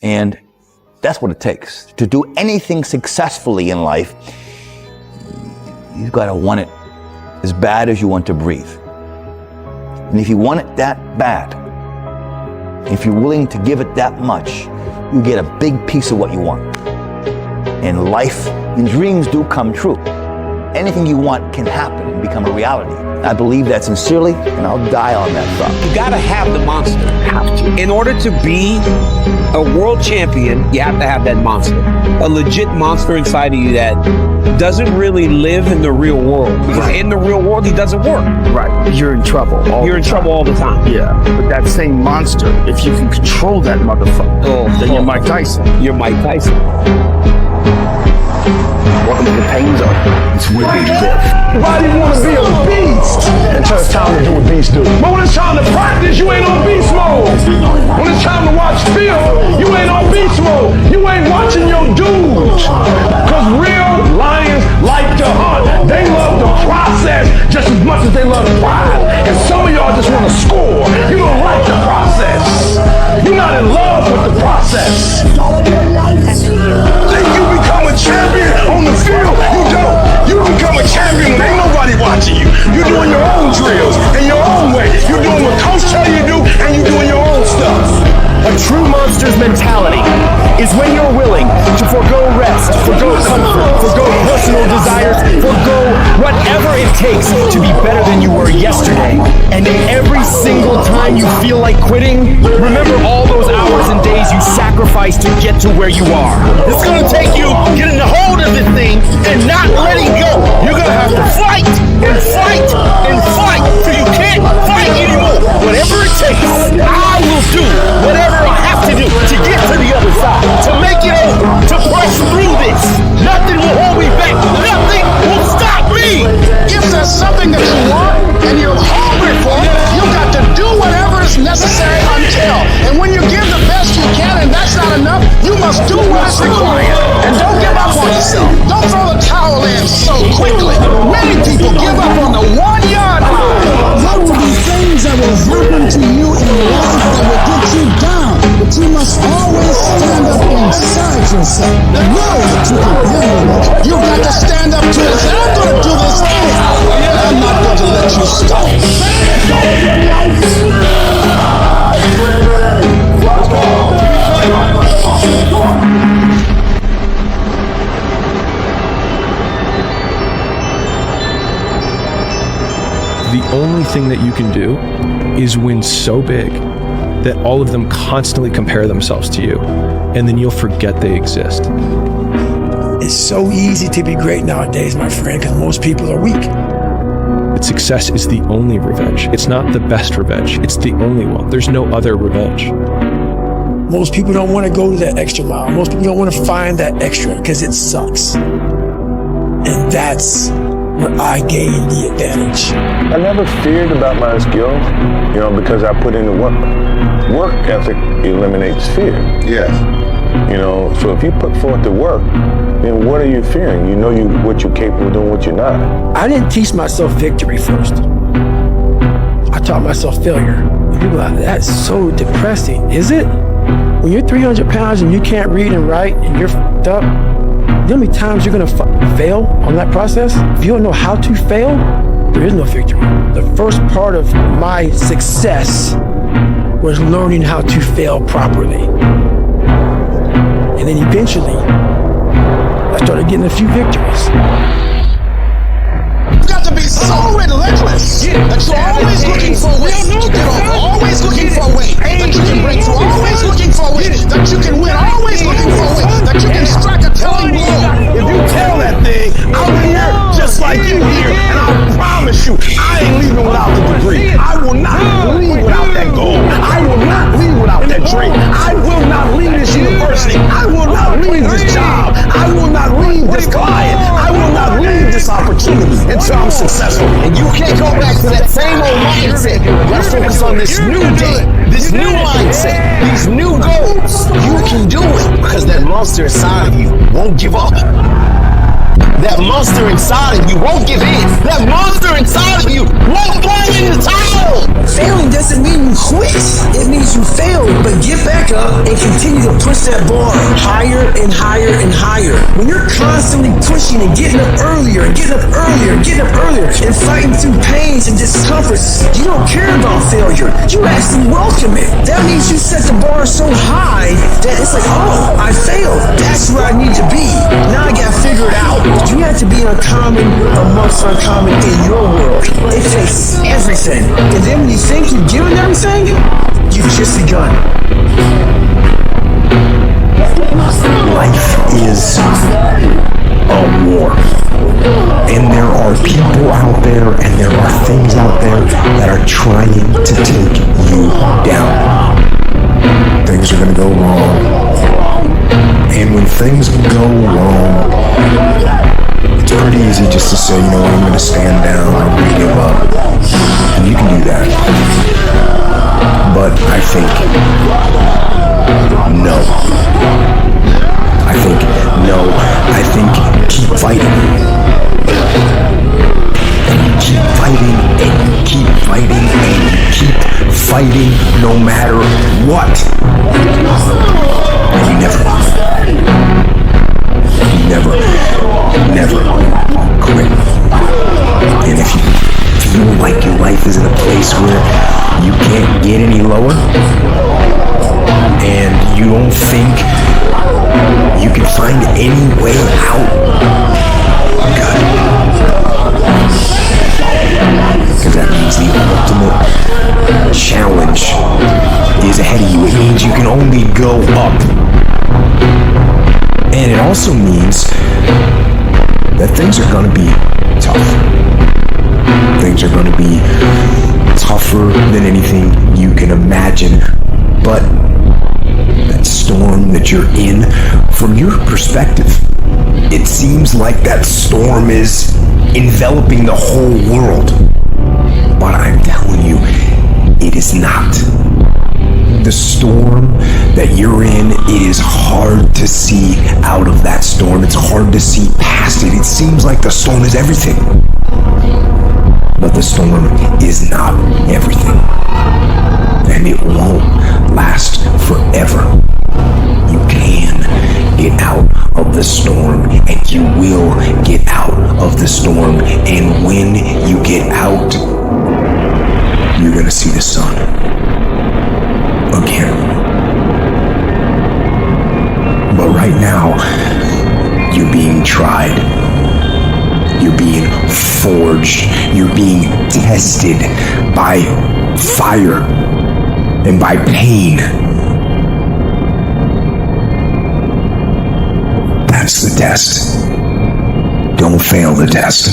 And that's what it takes. To do anything successfully in life, you've got to want it as bad as you want to breathe. And if you want it that bad, if you're willing to give it that much, you get a big piece of what you want. And life and dreams do come true. Anything you want can happen and become a reality. I believe that sincerely, and I'll die on that thought. You gotta have the monster. Have to. In order to be a world champion, you have to have that monster. A legit monster inside of you that doesn't really live in the real world. Because in the real world, he doesn't work. Right. You're in trouble. You're in trouble all the time. Yeah. But that same monster, if you can control that motherfucker, then you're Mike Tyson. You're Mike Tyson. Welcome to the pain zone. It's where they live. Everybody want to be a beast until it's time to do what beasts do. But when it's time to practice, you ain't on beast mode. When it's time to watch film, you ain't on beast mode. You ain't watching your dudes. Because real lions like to hunt. They love the process just as much as they love the prize. And some of y'all just want to score. You don't like the process. You're not in love with the process. Think you become a champion on the field? You don't. You become a champion when ain't nobody watching you. You're doing your own drills in your own way. You're doing what coach tell you to do, and you're doing your own stuff. A true monster's mentality is when you're willing to forego rest, forego comfort, forego personal desires, forego whatever it takes to be better than you were yesterday. And every single time you feel like quitting, remember all those hours and days you sacrificed to get to where you are. It's gonna take you getting a hold of this thing and not letting go. You're gonna have to fight and fight and fight till you can't fight anymore. Whatever it takes, I will do whatever I have to do to get to the other side, to make it over, to push through this. Nothing will hold me back. Nothing will stop me. If there's something that you want and you're hungry for, you got to do whatever is necessary until. And when you give the best you can and that's not enough, you must do what is required. And don't give up on yourself. Don't throw the towel in so quickly. Many people give up on the 1 yard line. There will be things that will happen to you in life that will get you down. But you must always stand up inside yourself and know that you can handle it. You got to stand up to it. Say, I'm going to do this anyhow. And I'm not going to let you stop. The only thing that you can do is win so big that all of them constantly compare themselves to you, and then you'll forget they exist. It's so easy to be great nowadays, my friend, because most people are weak. But success is the only revenge. It's not the best revenge. It's the only one. There's no other revenge. Most people don't want to go to that extra mile. Most people don't want to find that extra because it sucks. And that's where I gain the advantage. I never feared about my skills, because I put in the work. Work ethic eliminates fear. Yes. So if you put forth the work, then what are you fearing? You know what you're capable of doing, what you're not. I didn't teach myself victory first. I taught myself failure. And people are like, that's so depressing. Is it? When you're 300 pounds and you can't read and write and you're fucked up, you know how many times you're gonna fail on that process? If you don't know how to fail, there is no victory. The first part of my success was learning how to fail properly. And then eventually, I started getting a few victories. You got to be so relentless that you're always looking for a way to get over, always looking for a way that you can break through, always looking for a way that you can win, always looking for a way that you can strike a telling blow. If you tell that thing, I'm here just like you here, and I promise you, I ain't leaving without the degree. I will not leave without that goal. I will not leave without that dream. I will not leave this university. I will not leave this job. I will not leave this client. I will not leave this opportunity until I'm successful. And you can't go back to that same old mindset. Let's focus on this new day, this new mindset, these new goals. You can do it because that monster inside of you won't give up. That monster inside of you won't give in. That monster inside of you won't throw in the towel. failing doesn't mean you quit. It means you failed, but get back up and continue to push that bar higher and higher and higher. When you're constantly pushing and getting up earlier and getting up earlier and getting up earlier and fighting through pains and discomforts, you don't care about failure. You actually welcome it. That means you set the bar so high that it's like, oh, I failed. That's where I need to be. Now I gotta figure it out. You have to be uncommon amongst uncommon in your world. It takes everything. And then when you think you've given everything, you've just begun. Life is a war. And there are people out there and there are things out there that are trying to take you down. Things are going to go wrong. And when things go wrong, it's pretty easy just to say, you know what, I'm going to stand down, I'm going to give up. And you can do that. But I think, no. I think keep fighting. And you keep fighting, and you keep fighting, and you keep fighting no matter what. And you never quit. And if you feel like your life is in a place where you can't get any lower, and you don't think you can find any way out, good. Because that means the ultimate challenge is ahead of you. It means you can only go up. And it also means that things are going to be tough. Things are going to be tougher than anything you can imagine. But that storm that you're in, from your perspective, it seems like that storm is enveloping the whole world. But I'm telling you, it is not. The storm that you're in, it is hard to see out of that storm. It's hard to see past it. It seems like the storm is everything. But the storm is not everything. And it won't last forever. You can get out of the storm, and you will get out of the storm. And when you get out, you're gonna see the sun again. But right now, you're being tried. You're being forged. You're being tested by fire and by pain. That's the test. Don't fail the test.